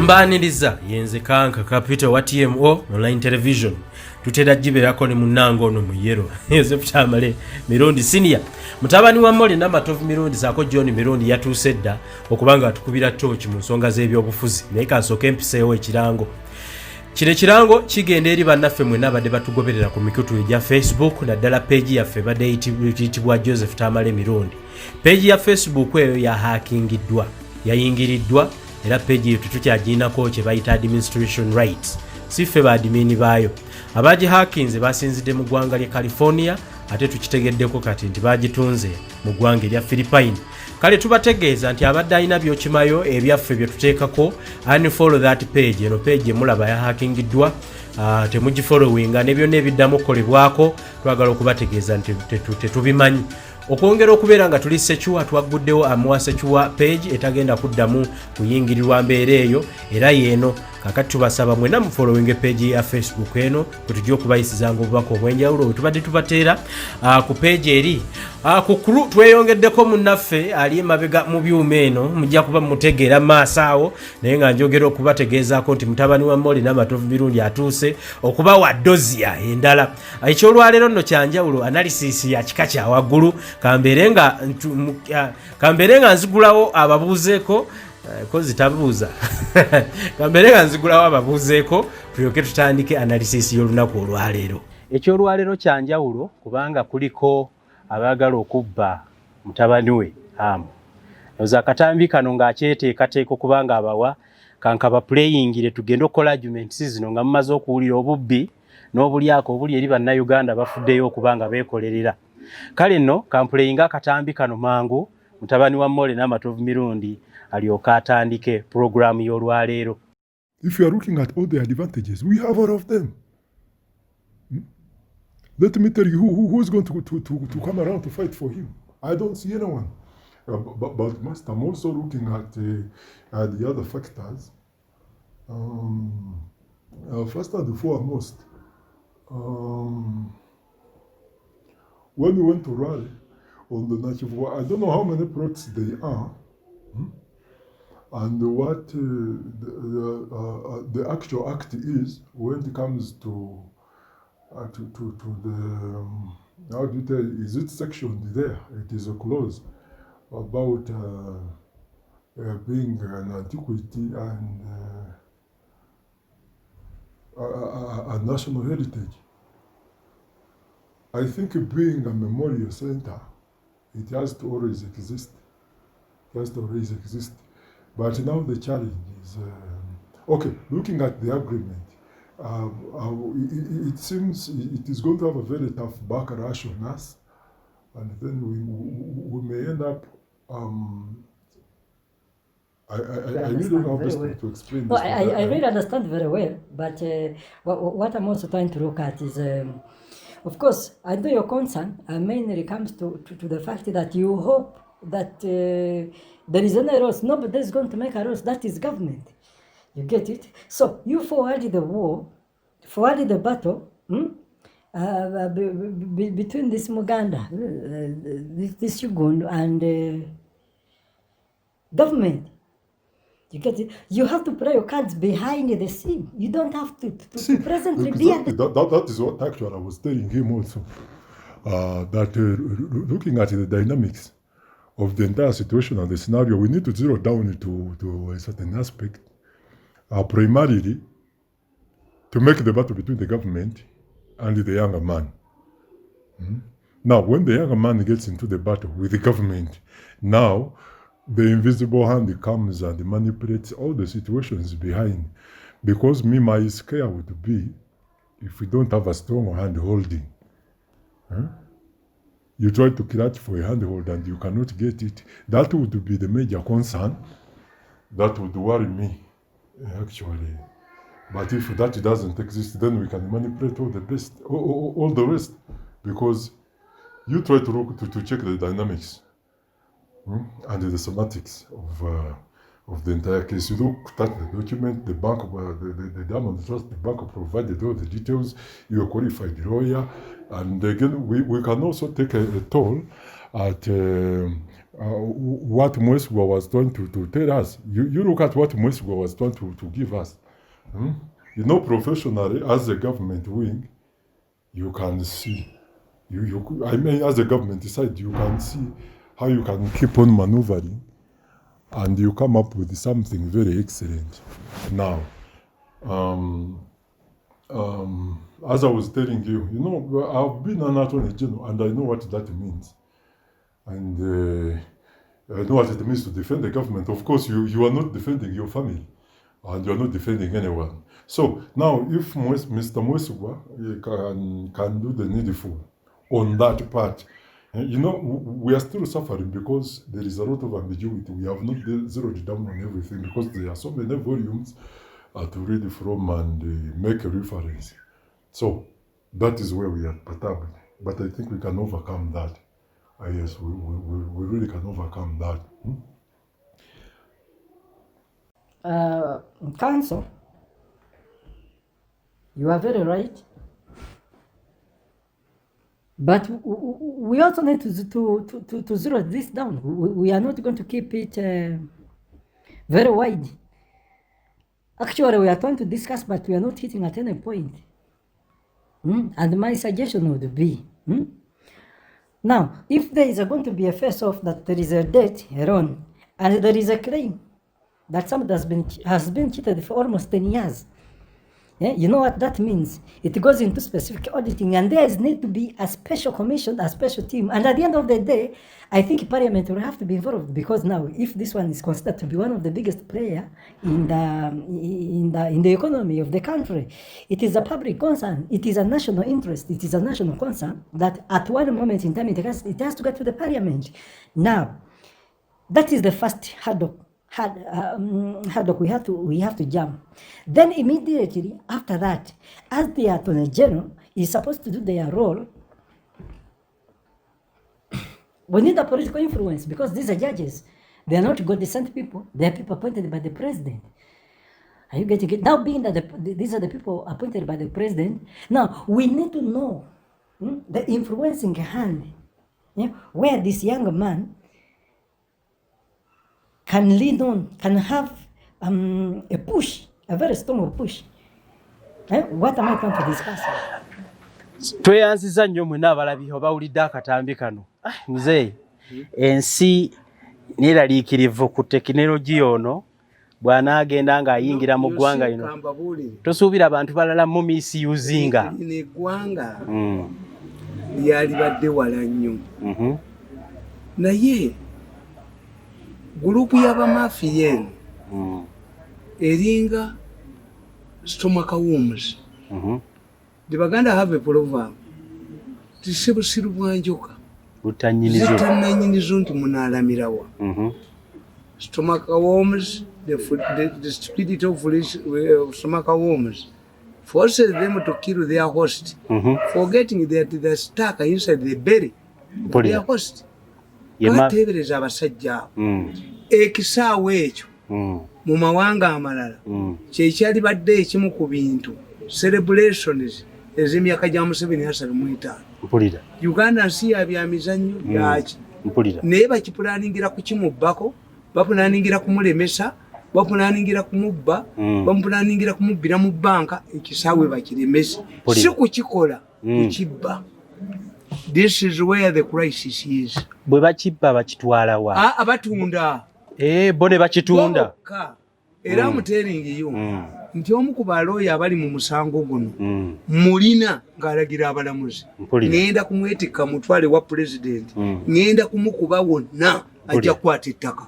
Mbaniriza yenze kanka Capital wa TMO online television tutera jiberako ne munango ono mu yero Joseph Chamale Mirundi senior mutabani wa Mole n'amatovu Mirundi zako John Mirundi yatusedda okubanga atukubira torch mu nsonga z'ebyobufuzi naye kansooka empiseewo ekirango kire kirango kigenda eri bannaffe mwe nabadde batugoberera ku mikutu egya Facebook naddala page yaffe badde eyitibwa Joseph Chamale Mirundi. Page ya Facebook eyo yahakingiddwa yayingiriddwa era page yetu tukyaginako kye bayita administration rights siffe baadimini baayo abaji hakinze basinzidde mu ggwanga lya California ate tukitegeddeko kati nti bagitunze mu ggwanga lya Philippine. Kale tubategeeza nti abadde alina byokimayo ebyaffe bye tuteekako unfollow that page eno page mulaba yahakingiddwa temugifollowinga ne byonna ebiddamu okukolebwako twagala okubategeeza nti tetubimanyi okwongera okubeera nga tuli Sekiwa twaguddewo amuwa Sekiwa page etagenda kuddamu kuyingirirwa mbeera eyo era yeeno kakati tubasaba mwena mu following page ya Facebook eno kutujja okubayisizanga obubaka obwenjawulo bwe tubadde tubateera ku page eri ku kulu tweyongeddeko munnaffe ali emabega mu byuma eno mujja kuba mutegeera maaso awo naye nga njogera okubategeezaako nti mutabani wa Mole n'amatovu Mirundi atuuse okuba wa dozia endala ekyolwaleero nno kyanjawulo analysis ya kika kya waggulu kambeere nga nzigulawo ababuuzeeko kozi tabuuza kambeere nga nzigulawo ababuuzeeko tulyoke tutandike analysis y'olunaku olwaleero. Ekyolwaleero kyanjawulo kubanga kuliko abaagala okubba mutabani we Hamu. Oza akatambi kano ng'akyeteekateeka okubanga abawa kankaba playingire tugenda okukola arguments zino nga mumaze okuwulira obubbi n'obulyako obuli eri bannayuganda bafuddeyo okubanga beekolerera. Kale nno kampuleyinga akatambi kano mangu mutabani wa Mole n'amatovu Mirundi alyoka atandike program y'olwaleero. If you are looking at all the advantages, we have all of them. Let me tell you who's going to come around to fight for him. I don't see anyone. But Master, I'm also looking at the other factors. First and foremost, when we went to rally on the Nachivu, I don't know how many plots they are, and what the actual act is when it comes to the how do you tell? Is it sectioned there? It is a clause about being an antiquity and a national heritage. I think being a memorial center, it has to always exist. It has to always exist. But now the challenge is, okay, looking at the agreement, it seems it is going to have a very tough backlash on us, and then we may end up. I really don't know how to explain this. I really understand very well, but what I'm also trying to look at is, of course, I know your concern mainly comes to the fact that you hope that there is any rules. Nobody is going to make a rules. That is government. You get it? So you forwarded the war, forwarded the battle between this Muganda, this Uganda, and government. You get it? You have to play your cards behind the scene. You don't have to presently be at the... That is what actually I was telling him also. That looking at the dynamics of the entire situation and the scenario, we need to zero down to a certain aspect. Primarily, to make the battle between the government and the younger man. Now, when the younger man gets into the battle with the government, now the invisible hand comes and manipulates all the situations behind. Because my scare would be, if we don't have a strong hand holding, you try to clutch for a handhold and you cannot get it, that would be the major concern. That would worry me, actually. But if that doesn't exist, then we can manipulate all the best, all the rest, because you try to look to check the dynamics and the semantics of the entire case. You look at the document, the bank, the Diamond Trust, the bank provided all the details. You're a qualified lawyer, and again, we can also take a toll at what Mwesigwa was trying to tell us. You look at what Mwesigwa was trying to give us. You know, professionally, as a government wing, you can see. I mean, as a government side, you can see how you can keep on maneuvering, and you come up with something very excellent. Now, as I was telling you, you know, I've been an attorney general, and I know what that means. And I know what it means to defend the government. Of course, you are not defending your family, and you are not defending anyone. So now, if Mr. Mwesigwa can do the needful on that part, you know, we are still suffering because there is a lot of ambiguity. We have not zeroed down on everything because there are so many volumes to read from and make a reference. So that is where we are perturbed. But I think we can overcome that. Yes, we really can overcome that. Council, you are very right. But we also need to zero this down. We are not going to keep it very wide. Actually, we are trying to discuss, but we are not hitting at any point. And my suggestion would be, now, if there is going to be a face-off that there is a debt wrong, and there is a claim that somebody has been cheated for almost 10 years, yeah, you know what that means? It goes into specific auditing, and there is need to be a special commission, a special team. And at the end of the day, I think Parliament will have to be involved, because now, if this one is considered to be one of the biggest players in the economy of the country, it is a public concern. It is a national interest. It is a national concern that at one moment in time it has to get to the Parliament. Now, that is the first hurdle we have to jump. Then immediately after that, as the Attorney General is supposed to do their role, we need a political influence, because these are judges. They are not God-sent people. They are people appointed by the president. Are you getting it? Now, being that these are the people appointed by the president, now we need to know the influencing hand, where this young man can lead on, can have a push, a very strong push. What am I trying to discuss? Tweyanziza nnyo mwenna abalabi obawulidde akatambi kano. Mzee, ensi neeraliikirivu ku tekinologiya ono bw'anaagenda ng'ayingira mu ggwanga lino. Tosuubira abantu balala mu misusing-a. Eggwanga lyalibadde wala nnyo. Naye gurupu y'abamafiya eno eringa stomach wounds. The Baganda have a proverb. Tisibusiru bwanjoka. Zitannanyinizo nti munaalamirawa. Stomach worms, the spirit of stomach worms forces them to kill their host, forgetting that they're stuck inside the belly of their host. Bateebereza abasajja ekisaawe ekyo mu mawanga amalala kyekyalibadde ekimu ku bintu celebrations ez'emyaka gya Museveni Hassan Mwitaano. Uganda nsi ya byamizannyo yaki, naye bakipulaningira kukimubbako, bapulaningira kumulemesa, bapulaningira kumubba, bapulaningira kumubbira mu banka, ekisaawe bakiremese, si kukikola kukibba. This is where the crisis is. Bwe bakibba bakitwala wa? Abatunda. Bo ne bakitunda. Era muteringi yo. Nti omu ku balooya abali mu musango guno mulina ng'alagira abalamuzi. Ngenda kumwetikka mutwale wa president. Ngenda kumukuba wonna ajja kukwata ettaka.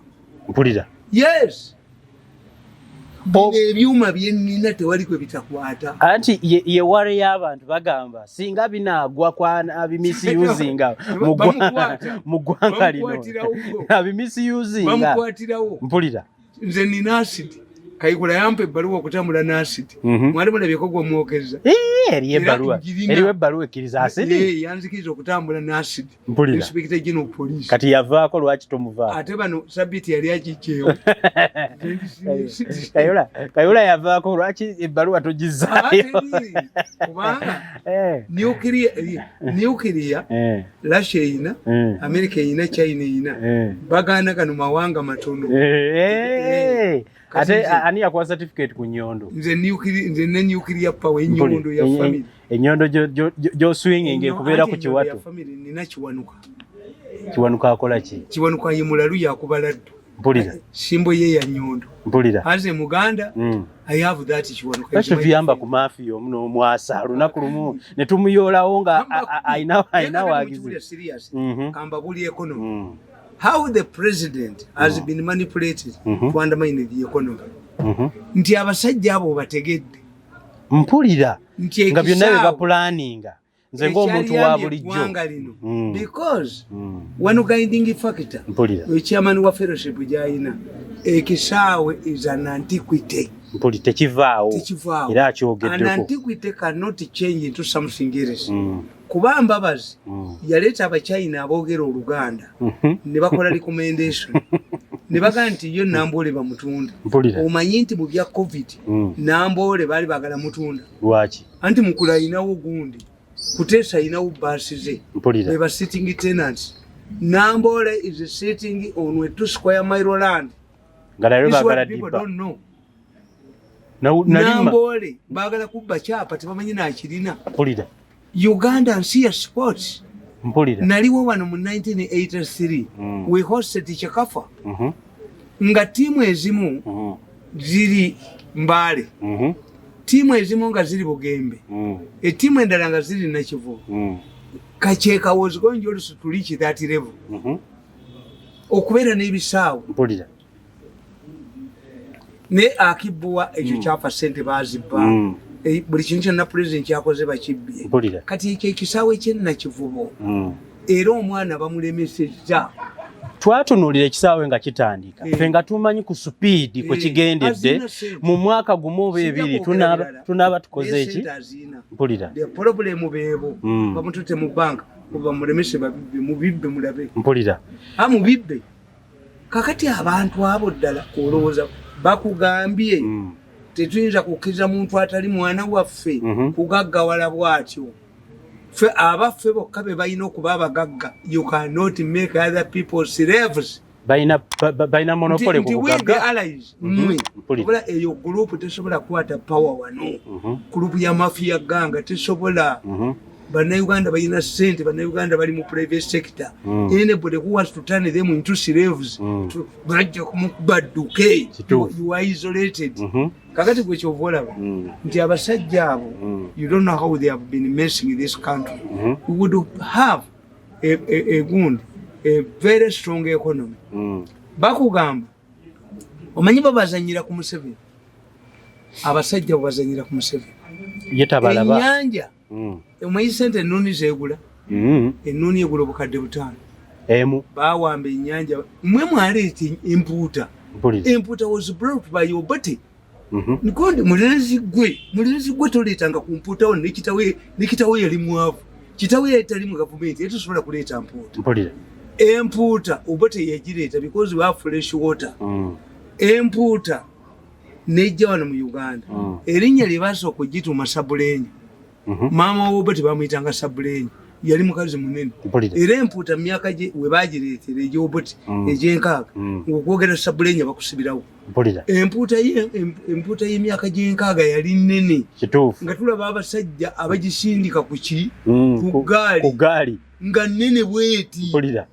Mpulira. Yes. Ebyuma byennina tewali kwe bitakwata. Anti ye ware y'abantu bagamba singa binaagwa kwa abimisuzinga mu ggwanga lino. Abimisuzinga. Bamukwatirawo. Mpulira. Nze nina acid. Kayigula yampa ebbaluwa okutambula n'asidi. Mwali mulabyeko gw'omwokeza. Eriwe ebbaluwa ekkiriza asidi? Yanzikiriza okutambula n'asidi. Mpulira. Inspector General Police. Kati yavaako lwaki tomuvaako? Ate bano sabiti yali agijjeewo. Kayula yavaako lwaki ebbaluwa togizaayo? Kubanga nuclear Russia eyina, America eyina, China eyina. Bagaana gano mawanga matono. Ate ani yakuwa certificate ku nyondo? Nze nuclear power enyondo ya family. Enyondo jo swinging kubeera ku kiwato. Ya family nina Kiwanuka. Kiwanuka akola ki? Kiwanuka ye mulalu yakuba laddu. Mpulira. Simbo ye ya nyondo. Mpulira. As a Muganda, I have that Kiwanuka. Kasho vyamba ku mafia omno mwasa lunaku lumu ne tumuyolawo nga aina wagize. Kamba buli economy. How the president has been manipulated to undermine the economy. Nti abasajja abo bategedde. Mpulira. Nga byonna bye bapulaninga. Nze ng'omuntu wa bulijjo. Because one guiding factor, the chairman wa fellowship gy'ayina, ekisaawe is an antiquity. Mpulira tekivaawo. Era akyogeddeko. An antiquity cannot change into something else. Kuba Mbabazi yaleeta abachina aboogera Oluganda ne bakola recommendation ne baga nti yo Namboole bamutunda. Omanyi nti mu bya COVID Namboole baali bagala mutunda. Lwaki? Anti Mukula ayinawo gundi, Kuteesa ayinawo bbaasi ze. They were sitting tenants. Namboole is sitting on a 2 square mile land. People don't know. Namboole baagala kubba kyapa tebamanyi nakirina. Mpulira. Uganda and Sia Sports. Mpulira. Naliwo wano mu 1983. We hosted Chakafa. Nga timu ezimu ziri Mbale. Timu ezimu nga ziri Bugembe. Timu endala nga ziri Nakivubo. Kacheka was going also to reach that level. Okubeera n'ebisaawo. Mpulira. Ne akibbuwa ekyo kyafa ssente baazibba. Buli kintu kyonna president kyakoze bakibbye. Kati ekyo ekisaawe ky'Nakivubo era omwana bamulemesezza. Twatunuulira ekisaawe nga kitandika ffe nga tumanyi ku supiidi kwe kigendedde mu mwaka gumu oba ebiri tunaaba tukoze eki. Mpulira. The problem beebo bamutute mu banka kuba mulemese babibbe mubibbe mulabe. Mpulira. Mubibbe. Kakati abantu abo ddala olowooza bakugambye tetuyinza kukkiriza muntu atali mwana waffe kugaggawala bw'atyo. Ffe abaffe bokka be balina okuba abagagga. You cannot make other people slaves. Balina monopole ku bugagga. Allies mmwe obola eyo group tesobola kukwata power wano. Group ya mafia ganga tesobola. Bannayuganda balina ssente, bannayuganda bali mu private sector. Anybody who wants to turn them into slaves bajja kumubadduke. You are isolated. Kakati gwe kyova olaba nti abasajja abo you don't know how they have been messing this country. We would have a very strong economy. Bakugamba omanyi babazanyira ku Museveni, abasajja babazanyira ku Museveni. Yetabalaba ennyanja omanyi ssente ennuuni zeegula ennuuni egula obukadde 5 emu baawamba ennyanja mmwe mwaleeta empuuta. Empuuta was brought by Obote. Nikondi mulezi gwe toleetanga ku mpuutawo nekitawe yali mwavu. Kitawe yali mu gavumenti tetusobola kuleeta mpuuta. Mpulira. Empuuta Obote yagireeta because we have fresh water. Empuuta nejja wano mu Uganda. Erinnya lye baasooka okugituuma Sabulenyi. Maama w'Obote bamuyitanga Sabulenyi. Yali mukazi munene. Era empuuta mu myaka gye we baagireetera egy'Obote egy'enkaaga ng'okwogera Sabulenyi bakusibirawo. Empuuta y'emyaka gy'enkaaga yali nnene. Kituufu. Nga tulaba abasajja abagisindika ku gaali nga nnene bweti. Mpulira.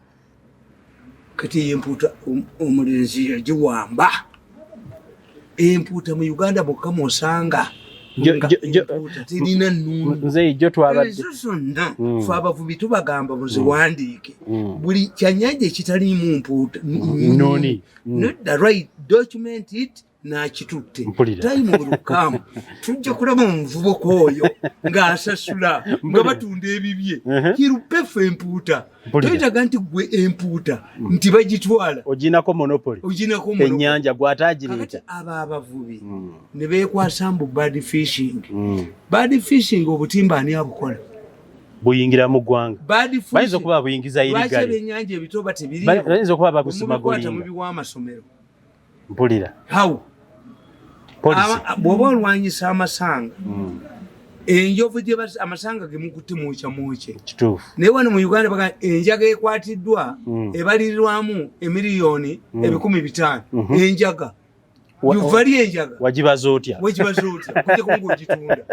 Kati empuuta omulenzi yagiwamba. Empuuta mu Uganda bokka mw'osanga terina nnuuni. Nze jo twabadde ezo zonna fe abavubi tubagamba muziwandiike. Buli kyanyanja ekitaliimu mpuuta nnuuni. Not the right document it n'akitutte time olukamu tujja kulaba omuvubuka oyo ng'asasula nga batunda ebibye kirupefu empuuta toyitaga nti gwe empuuta nti bagitwala oginako monopoly ennyanja gw'ataagireeta abo abavubi ne beekwasa mbu bad fishing obutimba ani abukola buyingira mu ggwanga bayinza okuba buyingiza irigale ebyennyanja ebitoba tebiriyo bayinza okuba babusimagolinga mu biw'amasomero mpulira bw'oba olwanyisa amasanga enjovu amasanga gemukutte mwokya naye wano mu Uganda baga enjaga ekwatiddwa ebalirirwamu emiliyoni 500,000 enjaga yuvali enjaga wagibaza otya kujjako ng'ogitunda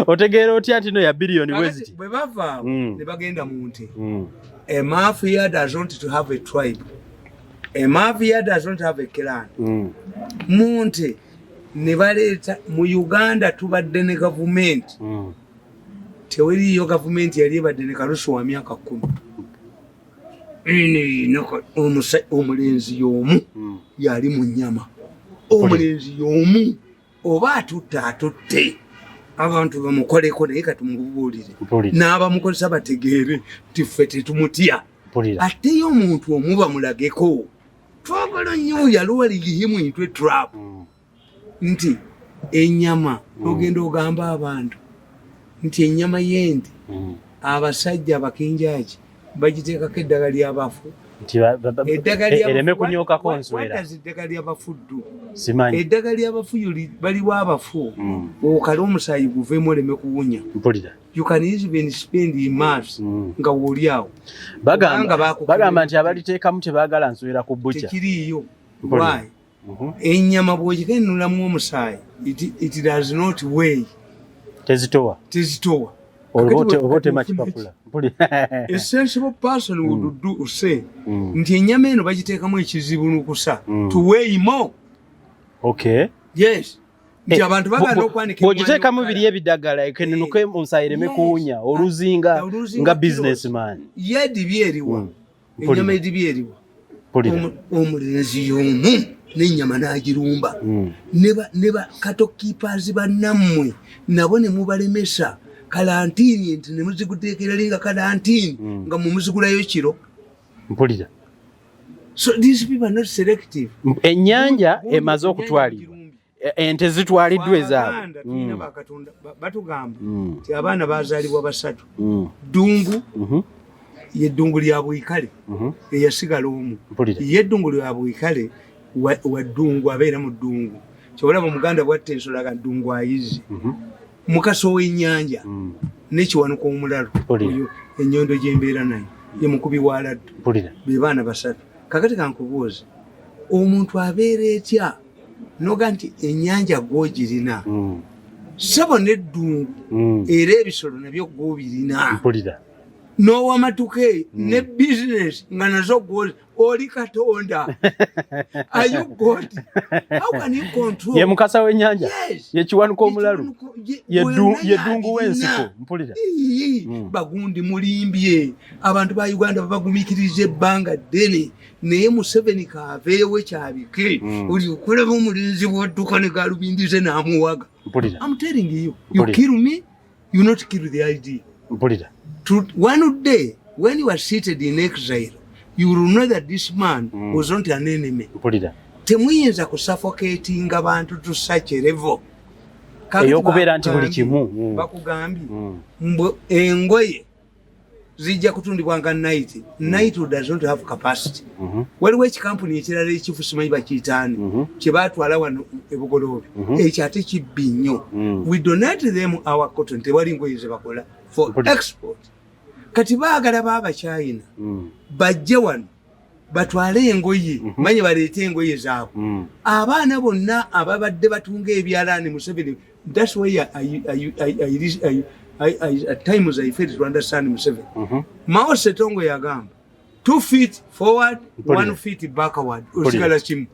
otegeera otya nti no ya biliyoni bweziti bwe bavaawo ne bagenda mu nte a mafia does not to have a tribe, a mafia does not have a clan. Mu nte ne baleeta mu Uganda tubadde ne gavumenti teweriyo gavumenti yali ebadde ne kalusu wa myaka 10 omulenzi y'omu yali mu nnyama omulenzi y'omu oba atutte abantu bamukoleko naye katumubuulire n'abamukozesa bategeere nti ffe tetumutya ate yo omuntu omu bamulageko twagala nnyo yaluwaligihimu intwe trap nti ennyama ogenda ogamba abantu nti ennyama y'ente abasajja abakinjaaki bagiteekako eddagala ly'abafu ereme kunyookako nswera eddagala ly'abafuddu simanyi eddagala ly'abafu baliwo abafu okale omusaayi guveemu oleme kuwunya you can even spend in months nga woli awo bagamba nti abaliteekamu tebaagala nswera ku bukya tekiriiyo why ennyama bw'ogikenunulamu omusaayi it does not weigh tezitowa oba otema kipapula a sensible person would do say nti ennyama eno bagiteekamu ekizibunukusa to weigh more. Okay. Yes. Nti abantu bagala okwanika bw'ogiteekamu biri ebiddagala ekenenuke omusaayi ereme kuwunya oluzinga nga businessman yedibi eriwa ennyama edibi eriwa omulenzi y'omu n'ennyama n'agirumba ne bakatokiipaazi bannammwe nabo ne mubalemesa kalantiini nti ne muziguteekera linga kalantiini nga mumuzigulayo kiro mpulira. So these people are not selective. Ennyanja emaze okutwalibwa ente zitwaliddwa ezaabwe batugamba nti abaana bazaalibwa basatu ddungu yeddungu lya bwikale eyasigala omu yeddungu lya bwikale wa ddungu abeera mu ddungu kyobalaba omuganda bwatta ensolo aga ddungu ayizi mukaso w'ennyanja n'ekiwanuka omulalo ennyondo gy'embeera nayo ye mukubi wa laddu be baana basatu. Kakati kankubuuza omuntu abeera etya noga nti ennyanja gw'ogirina ssebo n'eddungu era ebisolo nabyo gw'obirina n'owamatuke ne bizinesi nga nazo oli katonda are you God? How can you control? Ye mukasa w'ennyanja ye kiwanuka omulalu yeddungu w'ensiko mpulira bagundi mulimbye abantu ba Uganda babagumiikiriza ebbanga ddene naye Museveni kaaveewo ekyabike oli okulaba omulenzi bw'adduka ne galubindize n'amuwaga. I'm telling you, you kill me, you not kill the idea. One day, when you are seated in exile, you will know that this man was not an enemy. Temuyinza kusuffocatinga abantu to such a level. Eyokubeera nti buli kimu bakugambye engoye zijja kutundibwa nga night does not have capacity. Waliwo ekikampuni ekirala ekifu simanyi bakiyitaani kye baatwala wano ebugoloobi ekyo ate kibbi nnyo. We donate them our cotton tewali ngoye ze bakola for export. Kati baagala b'Abachina bajje wano batwale engoye manye baleete engoye zaabwe abaana bonna ababadde batunga ebyalaani Museveni. That's why at times I fail to understand Museveni. Mao Setongo yagamba 2 feet forward 1 feet backward osigala kimu.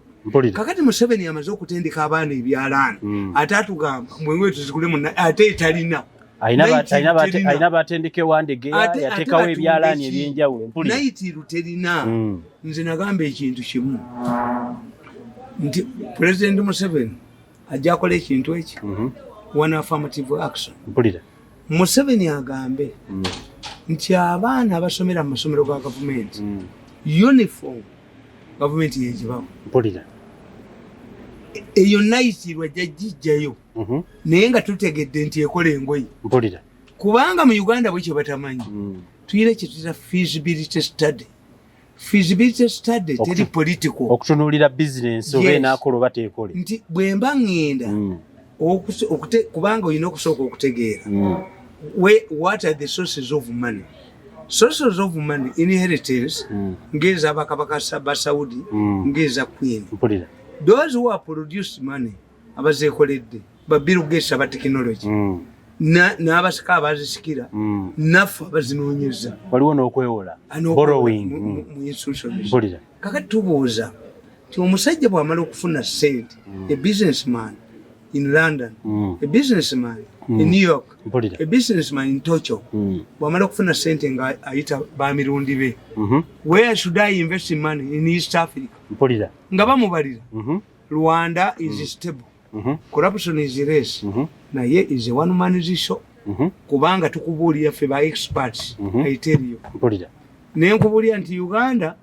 Kakati Museveni amaze okutendeka abaana ebyalaani ate atugamba mwenwe tuzikule munna ate etalina ayina batendeke wandege yateekawo ebyalaani ebyenjawulo naiti luterina. Nze nagamba ekintu kimu nti President Museveni ajja akola ekintu eki one affirmative action. mpulira Museveni agambe nti abaana abasomera mu masomero ga gavumenti uniform gavumenti yegibawo. mpulira Eyo nayitirwa jajijjayo naye nga tutegedde nti ekola engoyi. mpulira Kubanga mu Uganda bwe kye batamanyi tuyina kye tuyita feasibility study. Feasibility study teri political. okutunuulira bizinensi oba enaakola oba teekole. Nti bwe mba ŋŋenda kubanga olina okusooka okutegeera what are the sources of money. Sources of money inheritance ngeza bakabaka ba Saudi ngeza Queen. mpulira Those who are produced money abazeekoledde ba Bill Gates aba technology n'abasika abazisikira naffe abazinoonyeza waliwo n'okwewola borrowing mu institutions. mpulira Kakati tubuuza nti omusajja bw'amala okufuna ssente a businessman in London, a businessman in New York, a businessman in Tokyo, bw'amala okufuna ssente nga ayita bamirundi be, where should I invest in money? In East Africa. mpulira Nga bamubalira Rwanda is stable, corruption is less, naye is a one man show. Kubanga tukubuulira ffe ba experts, I tell you. mpulira Naye nkubuulira nti Uganda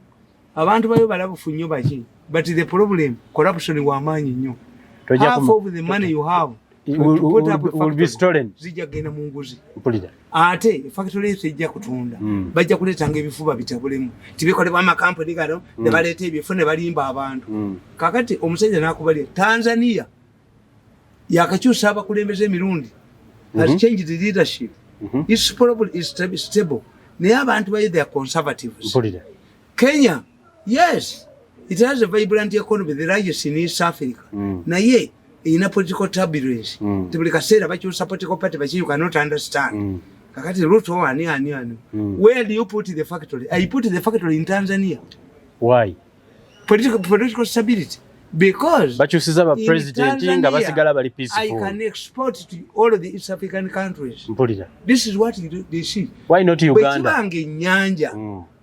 abantu bayo balabufu nnyo baki, but the problem corruption w'amaanyi nnyo. Half of the money you have will be stolen. Zijja genda mu nguzi. mpulira Ate factory ejja kutunda bajja kuleetanga ebifuba bitabulemu tibikolebwa amakampuni gano ne baleeta ebifu ne balimba abantu. Kakati omusajja n'akubalira Tanzania yakakyusa abakulembeze emirundi has changed the leadership. It's probably is stable naye abantu bayo they are conservatives. mpulira Kenya, yes, it has a vibrant economy, the largest in East Africa. Naye ina political turbulence. Tibuli kaseera bakyusa political party but you cannot understand. Kakati Ruto ani. Where do you put the factory? I put the factory in Tanzania. why Political stability. Because bakyusiza ba president nga basigala bali peaceful. I can export to all of the East African countries. mpulira This is what they see. why not Uganda? Bwekibanga ennyanja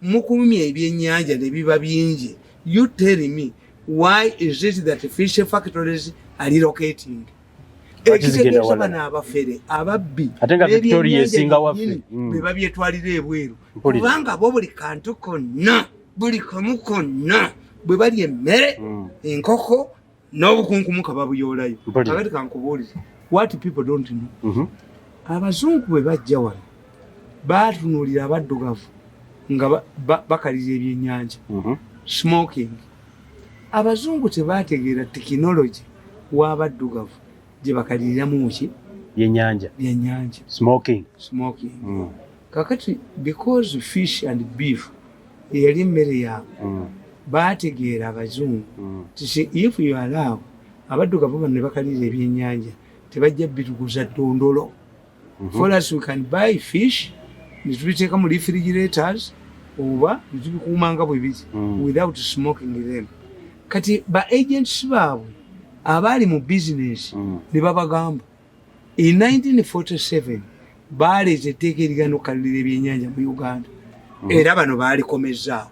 mukumya ebyennyanja ne biba bingi. You tell me why is it that fish factories are relocating? Ekitegeeza bano abafere ababbi ate nga Victoria esinga waffe be babyetwalira ebweru kubanga bo buli kantu konna buli kamu konna bwe bali emmere enkoko n'obukunkumuka babuyoolayo. Kakati kankubuuliza what people don't know. Abazungu bwe bajja wano baatunuulira abaddugavu nga bakalira ebyennyanja smoking. Abazungu tebaategeera tekinologi w'abaddugavu gye bakaliriramu ki byennyanja smoking. Kakati because fish and beef eyali emmere yaabwe baategeera abazungu ti if you allow abaddugavu bano ne bakalira ebyennyanja tebajja bituguza ddondolo. For us we can buy fish ne tubiteeka mu refrigerators oba ne tubikuumanga bwe biti without smoking them. Kati ba agents baabwe abaali mu business ne babagamba in 1947 baaleeta etteeka erigana okukalirira ebyennyanja mu Uganda era bano baalikomezaawo.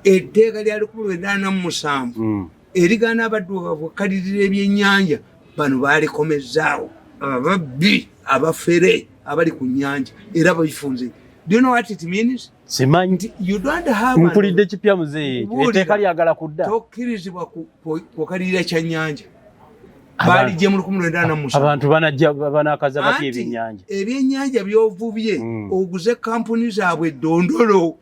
Etteeka lya 1987 erigana abaddugavu okukalirira ebyennyanja bano baalikomezaawo. Ababbi abafere abali ku nnyanja era babifunze. Do you know what it means? Simanyi. You don't have mpulidde kipya muzeeyi etteeka lyagala kudda tokkirizibwa kukalirira kyannyanja. Baalijje mu 1987 abantu banakaza batya ebyennyanja. Ebyennyanja by'ovubye oguze kampuni zaabwe eddondolo.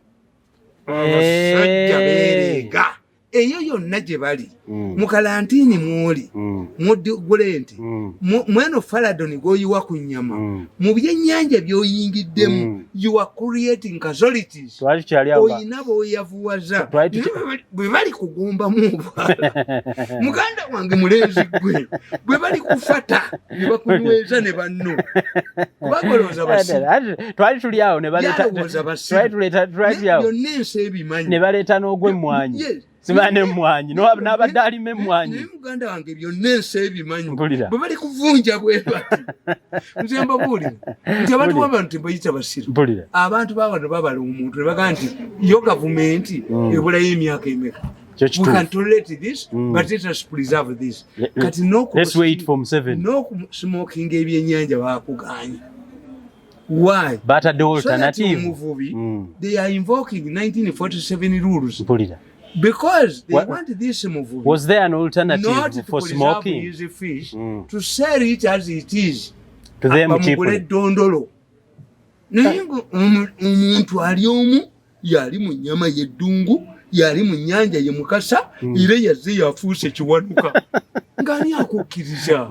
Abasajja beerega eyo yonna gye bali mu kalantiini mwoli muddugulente mweno faladoni g'oyiwa ku nnyama mu byennyanja by'oyingiddemu you are creating casualties. Oyina b'oyavuwaza bwe bali kugumbamu obwala muganda wange mulenzi gwe bwe bali kufata ne bakunyweza ne banno kubagolooza twali tuli awo ne baleeta byonna ensi ebimanyi ne baleeta n'ogw'emmwanyi simane mmwanyi n'abadde alima emmwanyi. Naye muganda wange byonna ensi ebimanyi bwe bali kuvunja bwe bati nze mbabuulira nti abantu b'abantu tebayita basiru. Abantu b'abantu babala omuntu ne bagamba nti yo gavumenti ebulayo emyaka emeka We can tolerate this, but let us preserve this. Kati let's wait for Museveni. No smoking ebyennyanja bakuganya. Why? But the alternative, they are invoking 1947 rules. Because they want this movie. Was there an alternative not for smoking? Not to preserve fish, to sell it as it is. To them cheaply. Naye omuntu ali omu yali mu nnyama y'eddungu yali mu nnyanja ye Mukasa era yazze yafuuse kiwanuka ng'ani akukkiriza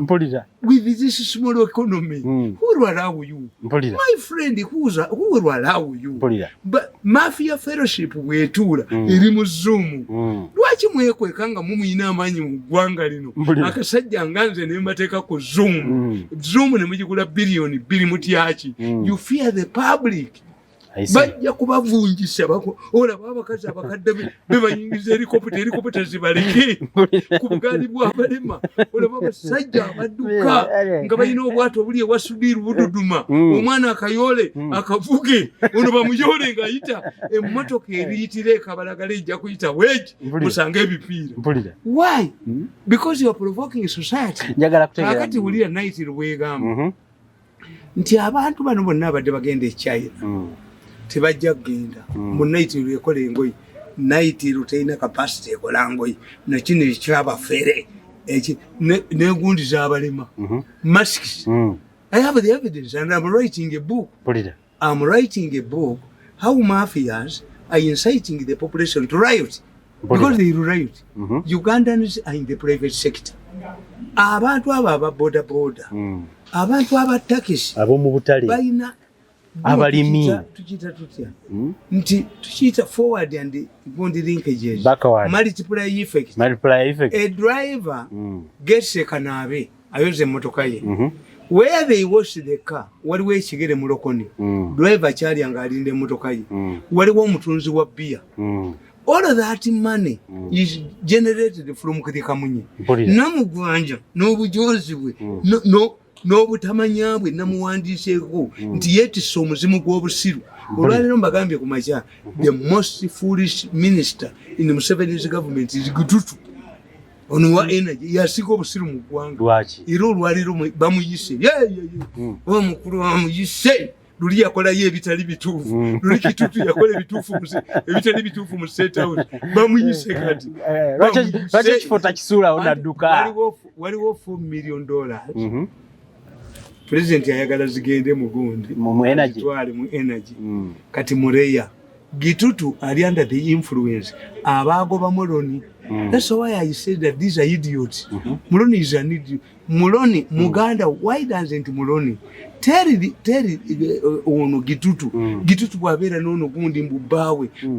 with this small economy who will allow you my friend who will allow you but mafia fellowship bwetuula eri mu Zoom lwaki mwekweka nga mumuyina amaanyi mu ggwanga lino akasajja nga nze ne mbateeka ku Zoom ne mugigula biliyoni 2 mutyaki you fear the public bajja kubavunjisa olaba abakazi abakadde bebayingiza helikopita zibaleke ku bugaali bw'abalema olaba abasajja abadduka nga balina obwato obuli ewasudiiru bududuma omwana akayole akavuge ono bamuyole ng'ayita emmotoka eriyitira ekabalagala ejja kuyita weegi musanga ebipiira why because you are provoking society kakati wulira naiti lwegamba nti abantu bano bonna abadde bagenda e China tebajja kugenda mu Naitiru ekola engoyi Naitiru terina capacity ekola ngoyi nakino ekyabafere negundi z'abalema masks I have the evidence and I'm writing a book how mafias are inciting the population to riot because they riot Ugandans are in the private sector abantu abo aba boda abantu aba takisi ab'omu butale balina abalimi tukita tutya nti tukita forward and bond linkages multiply effect a driver gets a kanabe ayoze motoka ye where they wash the car waliwo ekigere mu lokoni driver kyali anga alinde motoka ye waliwo omutunzi wa beer all of that money is generated from Kamunye namugwanja n'obujozi bwe n'obutamanya bwe namuwandiiseeko nti yeetisse omuzimu gw'obusiru olwaleero mbagambye ku makya the most foolish minister in the Museveni's government is Gitutu ono wa energy yasiga obusiru mu ggwanga era olwaleero bamuyise omukulu bamuyise luli yakolayo ebitali bituufu luli Kitutu yakola ebitali bituufu mu State House bamuyise kati lwaki ekifo takisuulawo nadduka waliwo $4 million President ayagala zigende mugundi mu energy twali mu energy kati mureya Gitutu ali under the influence abagoba Muloni that's why I said that these are idiots Muloni is an idiot Muloni Muganda why doesn't Muloni tell ono Gitutu bwabeera n'ono gundi mbu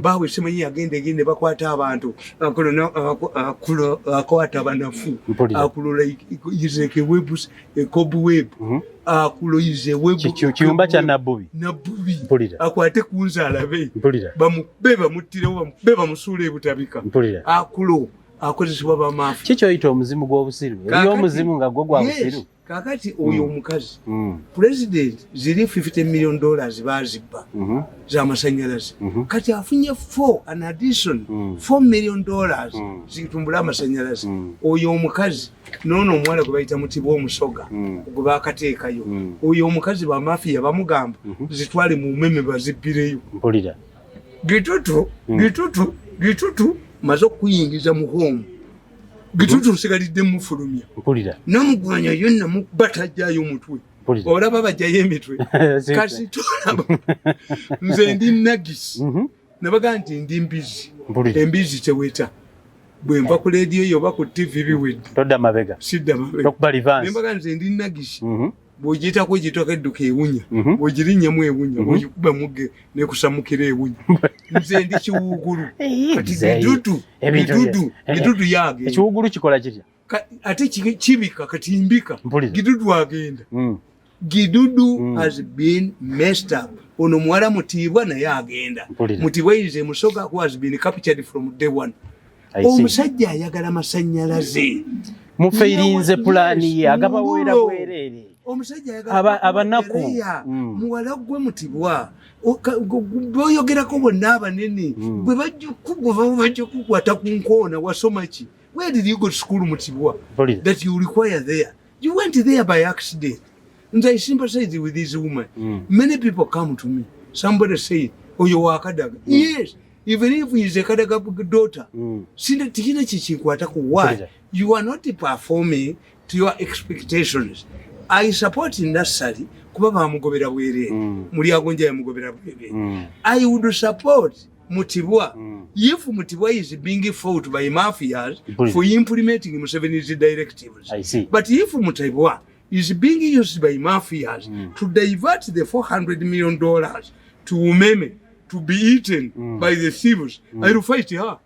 bawe simanyi agende bakwata abantu akwata banafu akulola yizeke webus ekobu web akuloyize webu kiyumba kya Nabbubi akwate kunzaala be bamuttirewo bamusuula ebutabika akulo akozesebwa bamafu kikyoyita omuzimu gw'obusiru eriyo omuzimu nga gwo gwa busiru kakati oyo omukazi president ziri $50 million bazibba z'amasanyalaze kati afunye an addition $4 million zitumbula amasanyalaze oyo omukazi noono omuwala gwe bayita Mutibwa omusoga gwe bakateekayo oyo omukazi bamafiya bamugamba zitwale mu meme bazibbireyo Gitutu maze okuyingiza mu home Gitutu nsigalidde mufulumya namugwanya yonna mubatajjayo omutwe olaba bajjayo emitwe kasi tolaba nze ndi nagisi nabaga nti ndi mbizi embizi teweta bwe mva ku leediyo yo oba ku TV biwedde todda mabega sidda mabega nembaga nze ndi nagisi bw'ogiyitako egitwako edduka ewunya bw'ogirinnyamu ewunya bw'ogikuba mugge nekusamukira ewunya nze ndi kiwuugulu kati Gidudu yagenda ekiwuugulu kikola kitya ate kibika katimbika Gidudu agenda Gidudu has been messed up ono muwala Mutibwa naye agenda Mutibwa yize Musoga who has been captured from day one omusajja ayagala masannyalaze mufeirinze pulaani ye agabawera bwereere omusajja abanaku muwala gwe Mutibwa boyogerako bonna abanene bwe bajja kukwata ku nkoona wasoma ki? Where did you go to school, Mutibwa, that you require there? You went there by accident. And I sympathize with this woman. Many people come to me. Somebody say, oh, you are Kadaga. Yes, even if he is a Kadaga daughter. Why? You are not performing to your expectations. I support in nursery. I would support Mutibwa if Mutibwa is being fought by mafias for implementing Museveni's directives. I see. But if Mutibwa is being used by mafias to divert the $400 million to Umeme to be eaten by the thieves, I will fight her.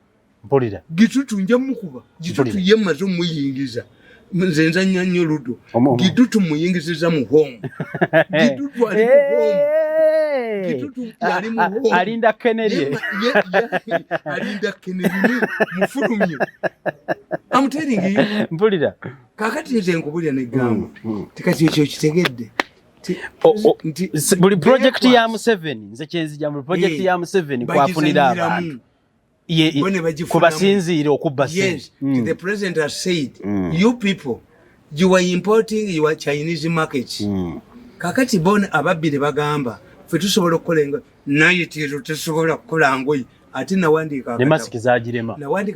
Gitutu njamukuba, gitutu yemazo muyingiza. Nzenza nnyo ludo. Gitutu muyingiza mu home. Gitutu ali mu home. Gitutu ali mu home. Alinda Kennedy. Alinda Kennedy mufulumye. I'm telling you. Mpulira. Kakati nze nkubulya negamba. Tikati ekyo kitegedde. Buli project ya Museveni nze kyenzija mu project ya Museveni kwafunira abantu. Kubasinziira okubba sente. Yes, the president has said, you people, you are importing your Chinese markets. Kakati bona ababbire bagamba, ffe tusobola okukola naye tetusobola kukola ngoyi. Ate nawandiika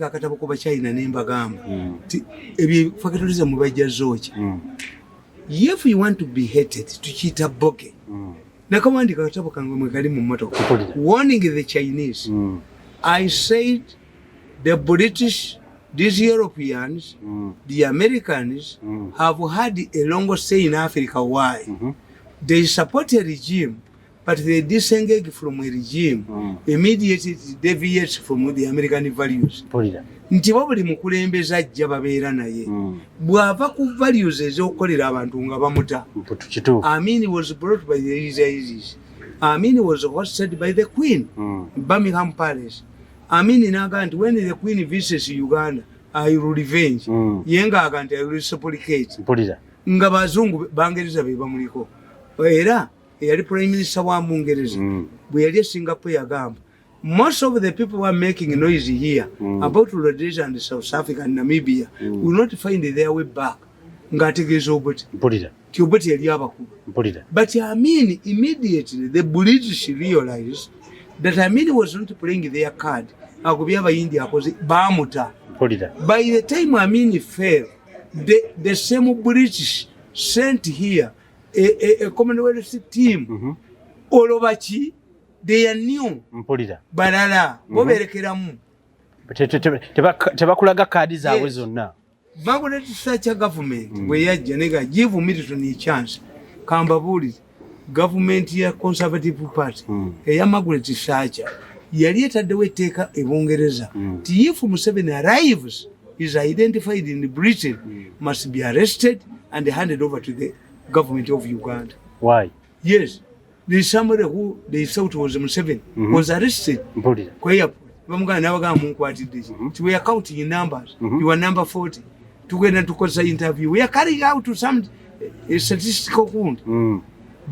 akatabo ku Bachina ne mbagamba. Ebyo factories mu bajjazo ki. If you want to be hated, tukiyita boke. Nakawandiika akatabo kange mwe kali mu mmotoka. Warning the Chinese. I said the British, these Europeans, the Americans have had a long stay in Africa. Why? They support a regime, but they disengage from a regime. Immediately it deviates from the American values. Nti buli mukulembeze ajja babeera naye. Bw'ava ku values ez'okukolera abantu nga bamuta. Amin was brought by the Israelis. Amin was hosted by the Queen, Birmingham Palace. Amin inaga when the Queen visits Uganda, I will revenge. Yenga agante I will reciprocate. Nga bazungu bangereza be bamuliko. Era yali Prime Minister wa Mungereza. Bwe yali Singapore yagamba. Most of the people who are making noise here about Rhodesia and South Africa and Namibia will not find their way back. Ngategeeza obuti. Obuti yali abakuba. But Amin immediately the British realized that Amin was not playing their card. Akubya abayindi akoze bamuta. By the time Amin fell, the same British sent here a Commonwealth team. Olobachi they knew. Balala boberekeramu. Tebakulaga kaadi zaabwe zonna. Margaret Thatcher government we yajja nega give Middleton a chance. Kambabuli government ya Conservative Party eya Margaret Thatcher yali etaddewo etteeka ebungereza if Museveni arrives is identified in Britain must be arrested and handed over to the government of Uganda. Why? Yes, there is somebody who they thought was Museveni was arrested kwa airport. Bamugana nabagamba munkwatidde we are counting in numbers. You are number 40. Tugenda tukoza interview. We are carrying out to some statistical wound.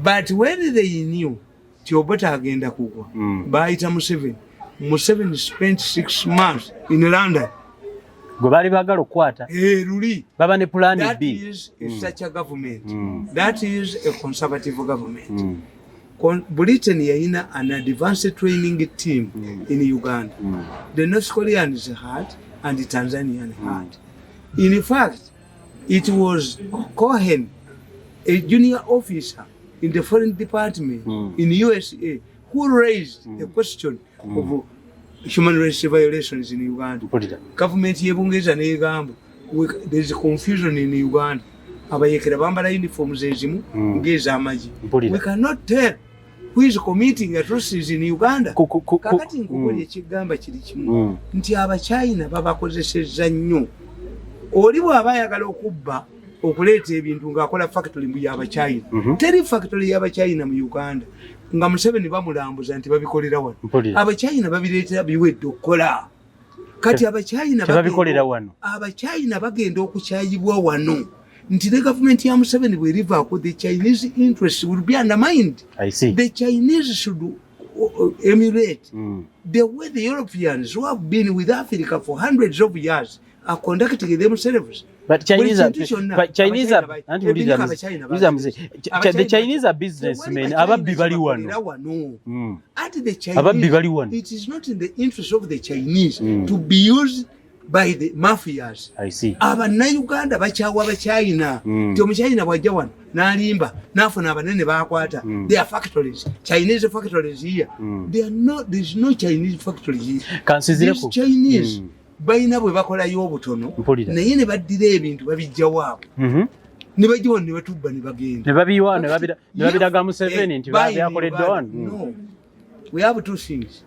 But when they knew Tiobata agenda kugwa, baita Museveni. Museveni spent 6 months in London. Gobali bagalo kwata. Luli. Baba ne plan that B. That is such a government. That is a conservative government. Britain yayina an advanced training team in Uganda. The North Koreans had and the Tanzanian had. In fact, it was Cohen, a junior officer in the foreign department in USA, who raised the question of human rights violations in Uganda. Government yebungeza negamba there is confusion in Uganda. Abayekera bambala uniforms ezimu ngeza amaji. We cannot tell who is committing atrocities in Uganda. Kakati nkubuli ekigamba kiri kimu nti Abachina babakozesezza nnyo. Oli bw'abayagala okubba okuleeta ebintu ng'akola factory mu y'Abachina. Teri factory y'Abachina mu Uganda nga Museveni bamulambuza nti babikolera wano. Abachina babireetera biwedde okukola. Kati Abachina bagenda okukyayibwa wano nti the government ya Museveni bwerivaako the Chinese interest will be undermined. I see. The Chinese should emulate the way the Europeans who have been with Africa for hundreds of years are conducting themselves. But Chinese are the Chinese are businessmen. Ababbi bali wano. At the Chinese, it is not in the interest of the Chinese to be used by the mafias. I see. Abannayuganda bakyawa Abachina. Ti Omuchina bwajja wano n'alimba n'afuna abanene baakwata. They are factories. Chinese factories here. There is no Chinese factory here. These Chinese balina bwe bakolayo obutono naye ne baddira ebintu babijja waabo ne bajja wano ne batubba ne bagenda ne babiwa ne babiraga Museveni nti byakoledde wano. No, we have two things: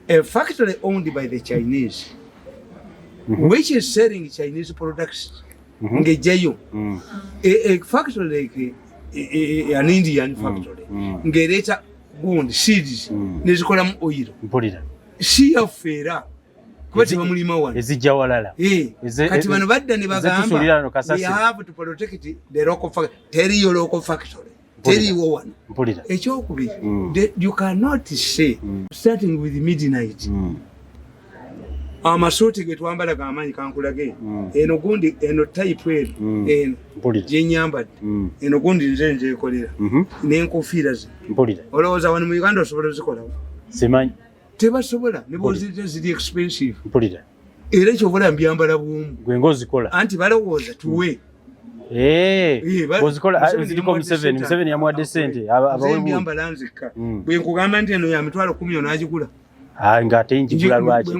a factory owned by the Chinese which is selling Chinese products ngejayo, a factory like an Indian factory ngereta gundi seeds nezikolamu oil siyafeera kuba tebamulima wano ezijja walala kati bano badda ne bagamba we have to protect the local factory. Tell your local factory, tell you one ekyokubiri, you cannot say starting with midnight amasuuti ge twambala g'amaanyi kankulage eno gundi eno type eno gyenyambadde eno gundi nze njekolera n'enkofiira ze olowooza wano mu Uganda osobola ozikolawo? Simanyi. Tebasobola ne bwozirya ziri expensive era ekyobola mbyambala bw'omu gwe ng'ozikola anti balowooza tuwe bw'ozikola ziriko Museveni yamuwadde ssente abawebyambala nzikka bwe nkugamba nti eno ya mitwalo 10 onaagigula ng'ate njigula lwaki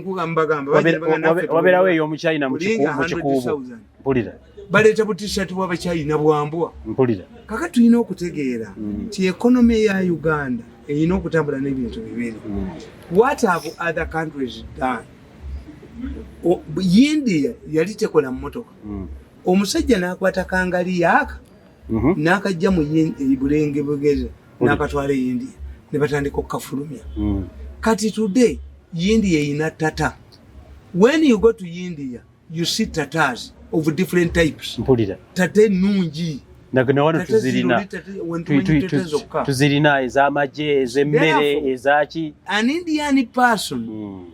wabeerawo ey'Omuchina mu kikuubo mpulira baleeta butisati bw'Abachina bwambwa mpulira kaka tulina okutegeera nti ekonomi ya Uganda erina okutambula n'ebintu bibiri. What have other countries done? India yali tekola mmotoka omusajja n'akwata kangali yaaka n'akajja mu Bulenge bugeze n'akatwala India ne batandika okukafulumya. Kati today India ina tata. When you go to India you see tatas of different types. Tate nungi nagana tuzirina ez'amagye ez'emmere ezaki. An Indian person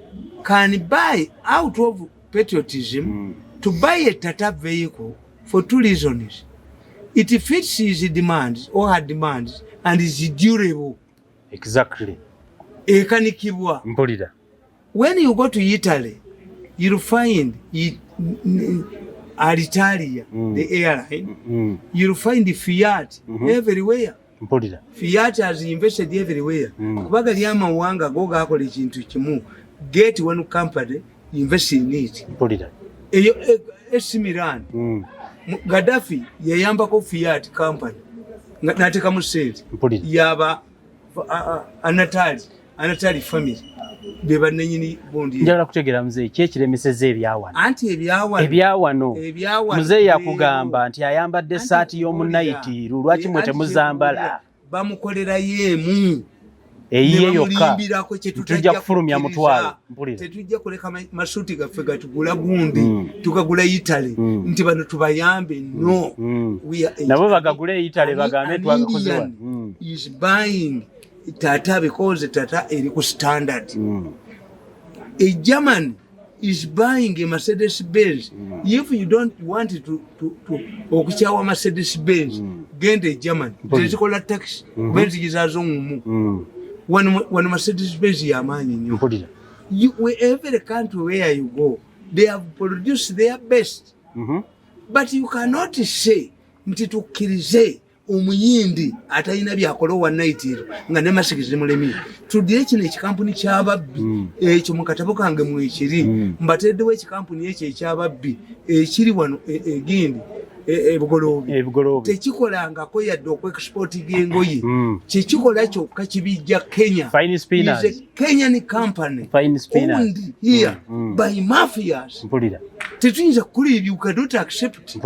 can buy out of patriotism to buy a Tata vehicle for two reasons: it fits his demands or her demands and is durable. Exactly. Ekanikibwa. Mpulira. When you go to Italy you'll find Alitalia, the airline, you'll find the Fiat everywhere. Fiat has invested everywhere. Kubaga lyama wanga goga akola ekintu kimu. Get one company, invest in it. AC Milan, Gaddafi yayambako Fiat company. Nateka musente. Yaba Anatali family. Beba nenyini bondi. Njagala kutegera mzee kyekiremeseze ebyawano. Anti ebyawano. Mzee yakugamba nti ayambadde saati y'omunaiti lwaki mwe temuzambala. Bamukolera yemu. Eyiye yokka. Tujja kufulumya mutwalo. Tetujja kuleka masuti gaffe gatugula gundi. Tukagula Italy. Nti bano tubayambe no. Nabo bagagule Italy bagambe twagakozewa. Is buying Tata because Tata eri ku standard. A German is buying a Mercedes Benz. If you don't want to okuchawa Mercedes Benz, get a German. Tezikola taxi. Benz gizazo mu. When Mercedes Benz yamanyi nyo. Every country where you go, they have produced their best. But you cannot say nti tukkirize omuyindi atayina byakola wanaitiro nga ne masikize mulemi tudire kino ekikampuni ky'ababbi ekyo mu katabo kange mu ekiri mbateddewo ekikampuni ekyo ekyababbi ekiri wano egindi ebugolobi tekikolangako yadde okwexportinga engoye kyekikola kyokka kibijja Kenya. Is a Kenyan company owned here by mafias. Tetuyinza kukulira you cannot accept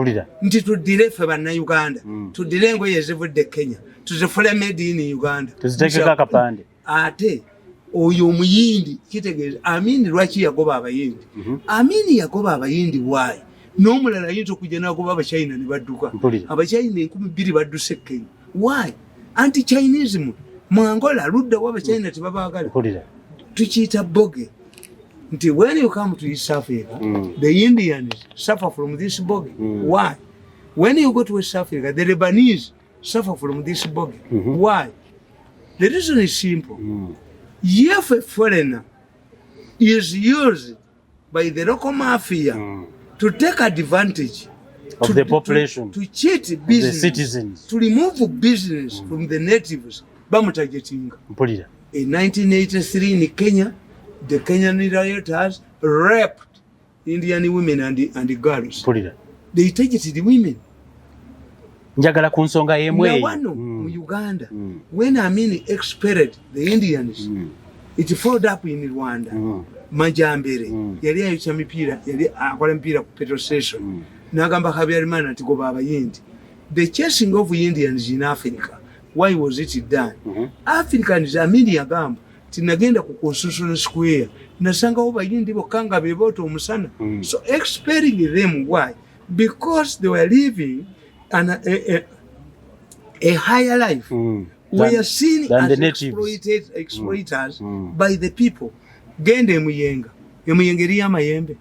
nti tudire ffe bannayuganda tudire engoye ezivudde Kenya tuzifule made in Uganda tuzitekeko akapande ate oyo omuyindi kitegeeza Amini lwaki yagoba abayindi. Amini yagoba abayindi waayi n'omulala ayinza okujja n'agoba abachina ne badduka abachina 2,000 badduse Kenya. Why? Anti-Chinism mu Angola luddawo abachina tebabaagala tukiyita boge nti when you come to East Africa the Indians suffer from this boge. Why? When you go to West Africa the Lebanese suffer from this boge. Why? The reason is simple. If a foreigner is used by the local mafia to take advantage of the population, to cheat business, the citizens, to remove business from the natives, bamutagetinga. In 1983 in Kenya, the Kenyan rioters raped Indian women and girls. They targeted the women. Njagala ku nsonga yemwe mu Uganda when Amin expelled the Indians it followed up in Rwanda. Majambere yali ayucha mipira yali akola mpira ku petrol station nagamba Habyarimana ati goba abayindi. The chasing of Indians in Africa, why was it done? Africans Amin yagamba tinagenda ku Constitution Square nasanga obayindi bokanga beboto omusana. So expelling them, why? Because they were living a higher life. We are seen as exploiters by the people. Gende emuyenga eri amayembe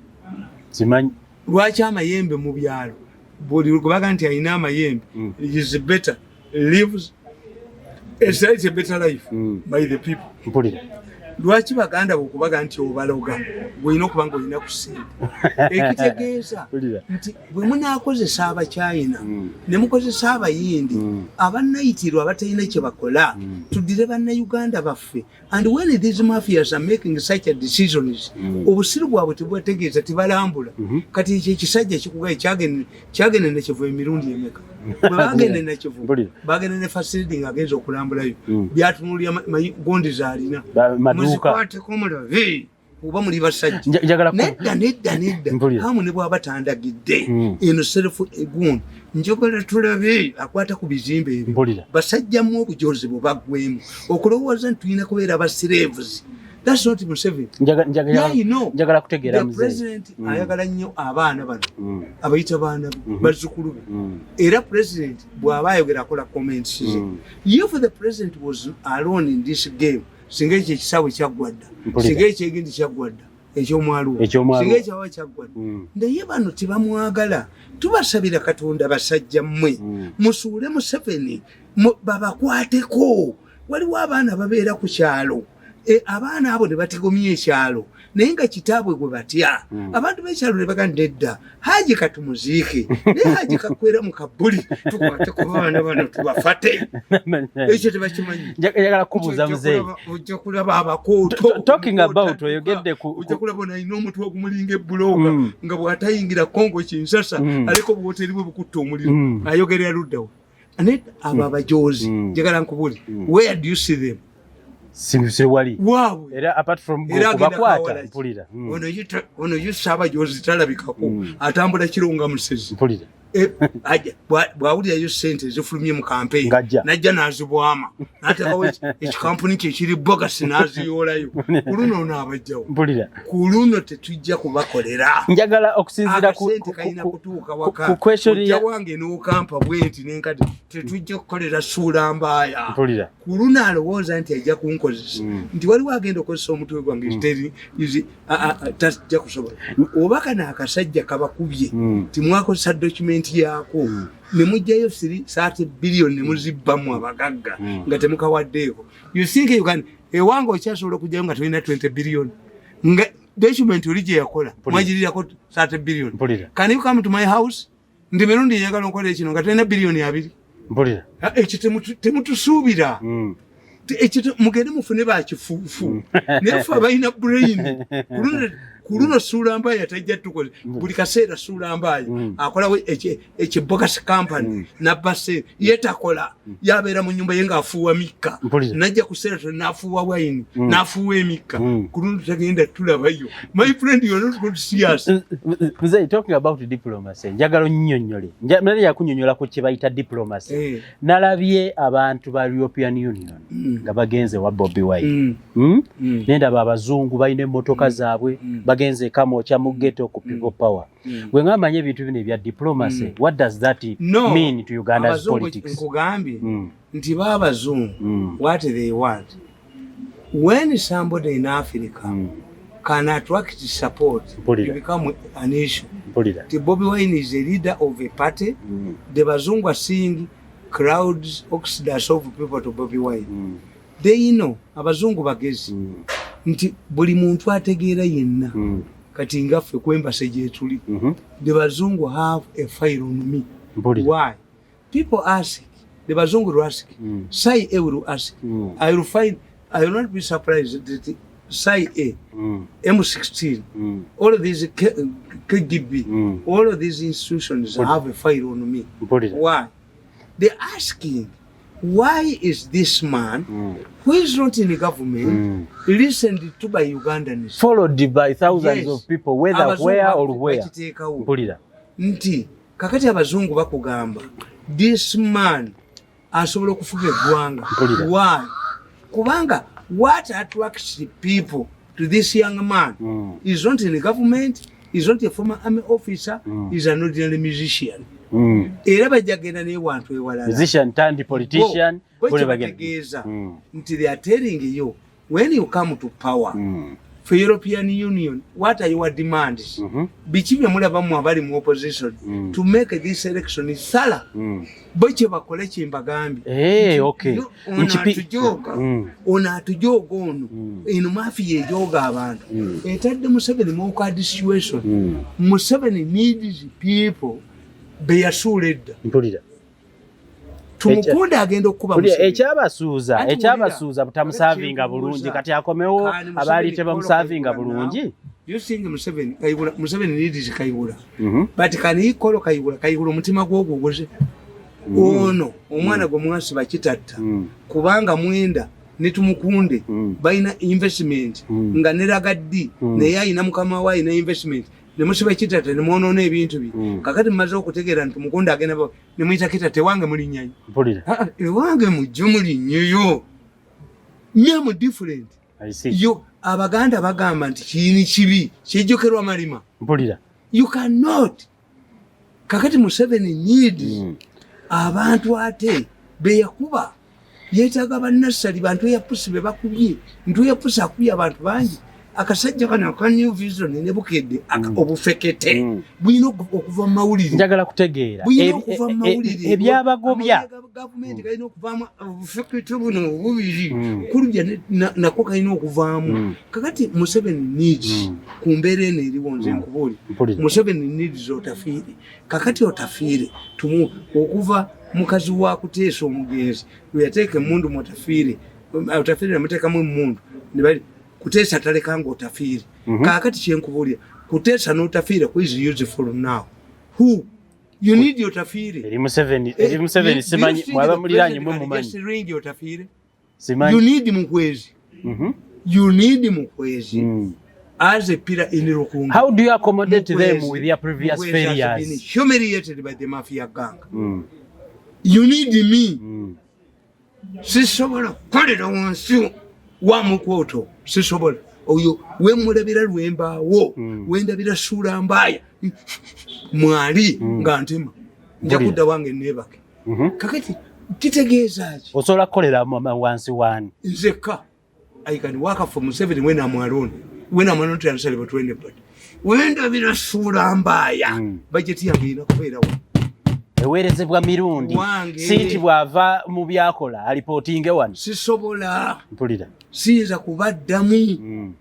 simanyi lwaki amayembe mu byalo buli kubaga nti alina amayembe is better lives a better life by the people. Lwaki baganda bokubaga nti obaloga gwina okubanga olina kusinda ekitegeeza nti bwe munaakozesa abachina ne mukozesa abayindi abannayitirwa abatalina kye bakola tuddire bannauganda baffe. And when these mafias are making such a decisions obusiru bwabwe tebwategeeza tibalambula kati ekyo ekisajja kikugaye kyagende nekivu emirundi emeka bwe bagende nekivu bagende ne facility ng'agenza okulambulayo byatunulya gondi zaalina muzikwateko mulabe oba muli basajja nedda hamu ne bwaba tandagidde eno self egun njogera tulabe akwata ku bizimbe ebyo basajjamu obujozi bwe baggwemu okulowooza nti tulina kubeera ba slaves. That's not Museveni. Njagala kutegeera the president ayagala nnyo abaana bano abayita baana bazzukulu be era president bw'aba ayogera akola comments ze. If the president was alone in this game singa ekyo ekisaawe kyaggwadda singa ekyegindi kyaggwadda ekyomwaluwa singa ekyawa kyaggwadda naye bano tebamwagala. Tubasabira Katonda basajja mmwe musuule Museveni babakwateko. Waliwo abaana babeera ku kyalo abaana abo ne bategomya ekyalo naye nga kitaabwe gwe batya abantu b'ekyalo ne bagamba edda Haji katumuziike naye Haji kakwera mu kabuli tukwate ku baana bano tubafate ekyo tebakimanyi. Njagala kubuuza muzeeyi ojja kulaba abakooto talking about oyogedde ku ojja kulaba nalina omutwe ogumulinga ebbulooga nga bw'atayingira Kongo Kinsasa aliko obuwoteri bwe bukutta omuliro ayogerera luddawo. Nedda abo abajoozi njagala nkubuli where do you see them? Wali. Wow. Era apart from kubakwata mpulira. Ono yusaba jozi talabikako atambula kironga musezi. Mpulira. Bwawulira yo sente zifulumye mu campaign najja nazibwama natekawo ekikampuni kye kiri bogus naziyolayo kuluno n'abajjawo kuluno tetujja kubakolera. Njagala okusinzira ku question ya wange n'okampa bwenti nenkati tetujja kukolera suula mbaaya kuluno alowooza nti ajja kunkozesa nti waliwo agenda okozesa omutwe gwange tajja kusobola obaka n'akasajja kabakubye timwakozesa document yako ne mujjayo 30 billion ne muzibbamu abagagga nga temukawaddeeko. You think you can ewange okyasobola okujjayo nga tulina 20 billion nga document oli gye yakola mwagirirako 30 billion. Can you come to my house ndi mirundi njagala nkola ekino nga tulina biliyoni 2 ekyo temutusuubira ekyo mugende mufune bakifuufu naye fe abalina brain kuluno suula mbaaya tajja tukoze buli kaseera suula mbaaya akolawo ekibogas company nabbase yetakola yabeera mu nyumba ye ng'afuuwa mikka najja kuseera naafuuwa wayini naafuuwa emikka kuluno tagenda tulabayo. My friend, you are not going to see us. Talking about diplomacy njagala onnyonnyole nali yakunnyonnyola ku kye bayita diplomacy nalabye abantu ba European Union nga bagenze wa Bobi Wine nendaba abazungu balina emmotoka zaabwe bagenze kamokya mu ghetto ku people power. Gwe ngamanye ebintu bino ebya diplomacy. What does that mean to Uganda's politics? Nkugambye nti babazungu what they want. When somebody in Africa can attract support, you become an issue. The Bobby Wine is a leader of a party. The Bazungu are seeing crowds, exodus of people to Bobby Wine. They know abazungu bagezi nti buli muntu ategeera yenna kati ngaffe kwembase gye tuli. The bazungu have a file on me. Why? People ask, the bazungu will ask, say A will ask. I will not be surprised that Sai A, M16, all of these KGB, all of these institutions have a file on me. Why? They're asking, why is this man, who is not in the government, listened to by Ugandans? Followed by thousands of people, whether where or where. Nti, kakati abazungu bakugamba, this man asobola okufuga eggwanga. Why? Kubanga, what attracts the people to this young man is not in the government, is not a former army officer, is an ordinary musician. Era bajagenda ne wantu ewalala. Musician turned politician. Nti they are telling you, when you come to power, for European Union, what are your demands? Biki bye mulaba mu abali mu opposition to make this election sala. Boche bakole kimbagambi. Okay. Ona tujoga ono. Eno mafia ejoga abantu. Etadde Museveni mu card situation. Museveni needs people be assured. Tumukunda agenda okuba Museveni. Ekyabasuuza butamusavinga bulungi kati akomewo abali tebamusavinga bulungi. You think Museveni needs Kayihura. But can he call Kayihura omutima gwogwo goze. Ono omwana gwe mwasi bakitatta kubanga mwenda netumukunde baina investment nga neragaddi naye ayina mukama wayi na investment nemusiba kitata nemuonoona ebintu bi kakati mumaze okutegeera nti mukunde agenda nemuyita kitata wange mulinnyayo ewange mujjo mulinnyeyo nyamu different. Yo abaganda bagamba nti kiyini kibi kijjokerwa malima. You cannot. Kakati Museveni needs abantu ate beyakuba yetaga bannasali bantu yapusi be bakubye ntu yapusi akubye abantu bangi akasajja kana ka New Vision ne bukedde obufekete bwino okuva mawulire njagala kutegeera ebyabagobya government kalina okuvaamu obufekete buno bubiri kulubya nako kalina okuvaamu kakati Museveni needs kumbeera eno eriwonze nkubuli Museveni needs otafiire kakati otafiire tumu okuva mukazi wa kuteesa omugenzi yateeka emundu motafiire otafiire namuteekamu emundu nibali kuteesa talekanga otafiire kakati kyenkubulya kuteesa n'otafiire who is useful now who you need otafiire eri Museveni simanyi mwaba muliranye mwe mumanyi ringi otafiire simanyi you need mukwezi you need mukwezi as a pillar in Rukunga. How do you accommodate them with their previous failures? Has been humiliated by the mafia gang. You need me. Sisobola kolera wansi wa mukwoto sisobola oyo we mulabira lwembaawo wendabira sura mbaya mwali ngantema njakudda wange nebake kakati kitegeeza ki osobola kukolera wansi wani nzeka I can work for Museveni when I'm alone. When I'm not answering about anybody. When the sura mbaya budget yange inakubeera eweerezebwa mirundi sinti bwava mu byakola alipotinge wano sisobola mpulira siyinza kubaddamu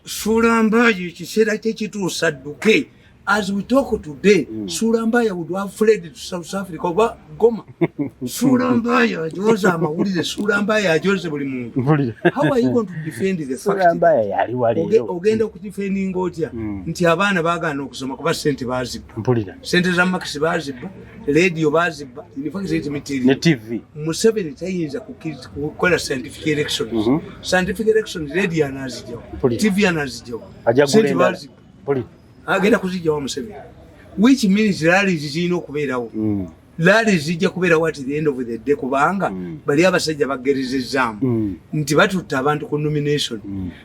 sura mbaya ekiseera kyekituusa dduke. As we talk today, sura mbaya would have fled to South Africa oba Goma. Sura mbaya ajoza amawulire sura mbaya ajoze buli muntu. How are you going to defend the fact? Sura mbaya yali waliyo. Ogenda okudefendinga otya nti abaana baagaana okusoma kuba sente baazibba. Mpulira. Sente za Max baazibba, radio baazibba, in fact ne TV. Museveni tayinza kukola scientific elections. Scientific elections radio anazijjawo. TV anazijjawo. Sente baazibba. Agenda kuzijjawo Museveni. Which means rallies zirina okubeerawo. laali zijja kubeerawo at the end of the day kubanga bali abasajja bagerezezaamu nti batutta abantu ku nomination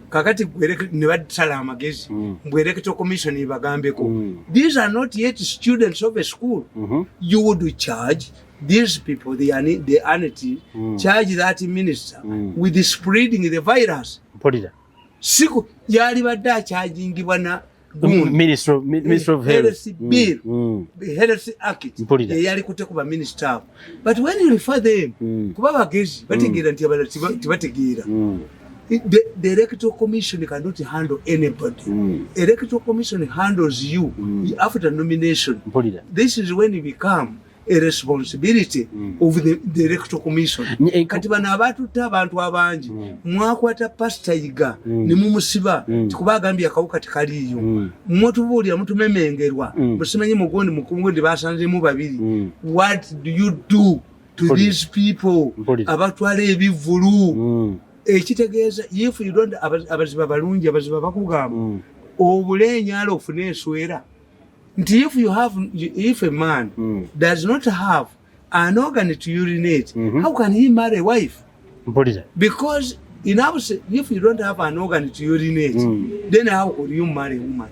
kakati ne basala amagezi mbwe electoral commission ebagambeko these are not yet students of a school you would charge these people the anity charge that minister with spreading the virus siku yali badde akyajingibwa na Minister of Health bill the Health Act yali kutekuba minister but when you refer them kuba bagezi bategeera nti tibategeera the electoral commission cannot handle anybody electoral commission handles you after nomination this is when you become a responsibility of the electoral commission kati bano abatutte abantu abangi mwakwata pastor yiga ne mumusiba tikuba agambye akawuka tekaliyo mutubuulira mutumemengerwa musimanyi mugondi mukungundi basanzemu babiri what do you do to these people abatwala ebivulu ekitegeeza if you don't abaziba balungi abaziba bakugamba obulenyaala ofune enswera nti if a man does not have an organ to urinate how can he marry a wife because if you don't have an organ to urinate then how could you marry a woman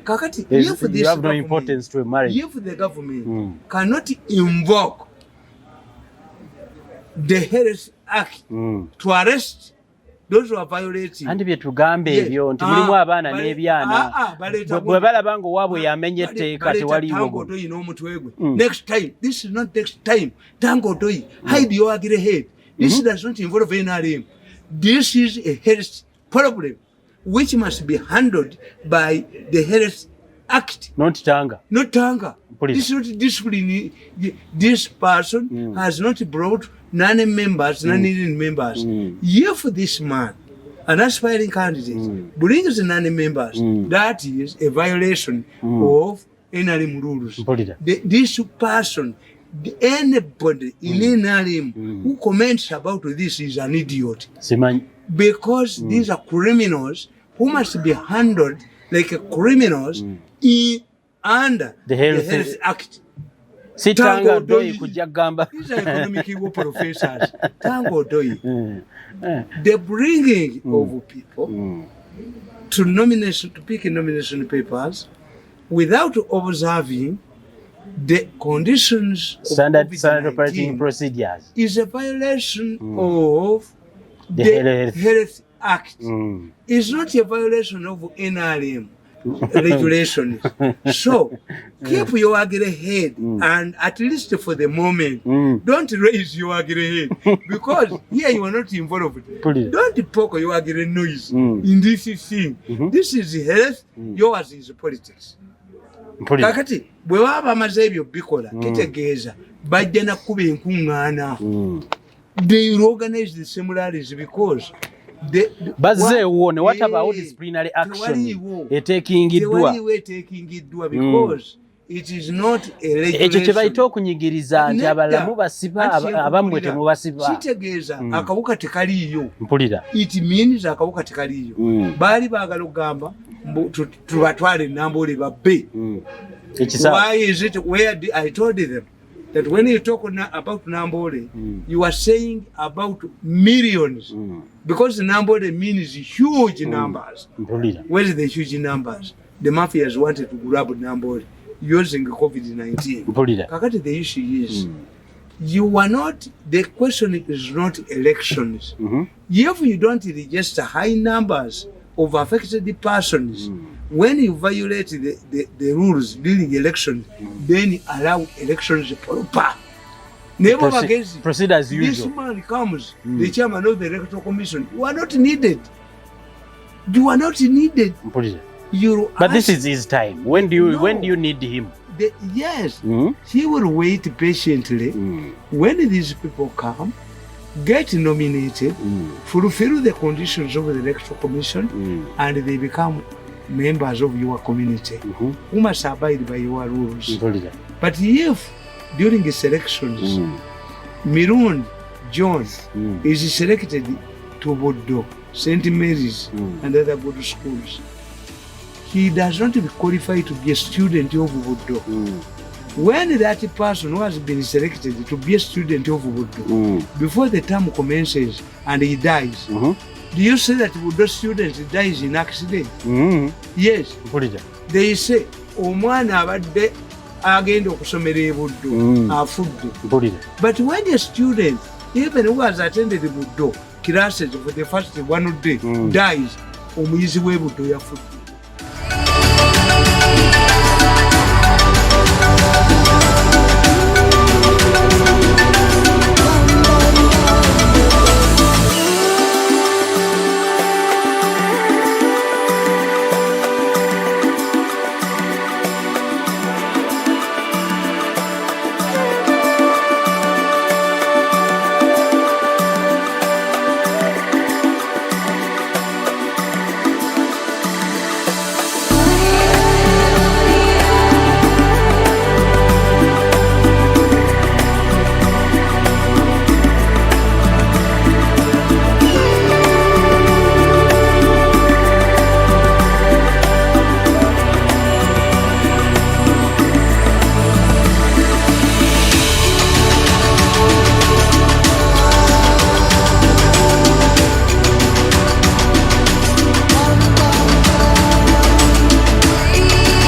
kakati if you have no importance to a marriage if the government cannot invoke the Health Act to arrest those who are violating andi byetugambe ebyo nti mulimu abaana n'ebyana bwe balaba ng'owaabwe yamenye etteeka tewaliwo next time this is not next time tango doi hide your ugly head this does not involve NRM this is a health problem which must be handled by the Health Act not tanga this is not discipline this person has not brought non-members, non-leading members. If this man, an aspiring candidate, brings non-members, that is a violation of NRM rules. This person, anybody in NRM who comments about this is an idiot. Because these are criminals who must be handled like criminals under the Health Act. Si Tango Doi kujja gamba. These are economic professors. Tango Doi. The bringing of people to nomination, to pick nomination papers without observing the conditions standard operating procedures is a violation of the Health Act. It's not a violation of NRM regulations. So keep your ugly head and at least for the moment don't raise your ugly head because here you are not involved. Don't poke your ugly noise in this thing. This is health, yours is politics. Kakati bwe baba amaze ebyo bikola kitegeeza bajja na kuba enkuŋŋaana. They organize the seminars because bazeewo what about disciplinary action etekingiddwa because it is not a regulation. Ekyo kye bayita okunyigiriza nti abalamu basiba abammwe temubasiba kitegeeza akawuka tekaliiyo mpulira it means akawuka tekaliiyo baali baagala okugamba tubatwale Namboole babbe why is it where I told them that when you talk about Namboole, you are saying about millions because Namboole means huge numbers. Where is the huge numbers? The mafias wanted to grab Namboole using COVID-19. Kakati, the issue is you are not, the question is not elections. If you don't register high numbers of affected persons, when you violate the rules during elections, then allow elections proper. Never proceed as usual. This man comes, the chairman of the Electoral Commission. You are not needed. You are not needed. But this is his time. When do you need him? Yes, he will wait patiently. When these people come, get nominated, fulfill the conditions of the Electoral Commission, and they become members of your community who must abide by your rules. But if during the selections, Mirun John is selected to Bordeaux, St. Mary's, and other good schools, he does not qualify to be a student of Bordeaux. when that person who has been selected to be a student of Budo, before the term commences and he dies, do you say that Budo student dies in accident? Yes. They say, omwana abadde agenda okusomera e Buddo afudde. But when a student, even who has attended Buddo classes for the first one day, dies, omuyizi w'e Buddo yafudde.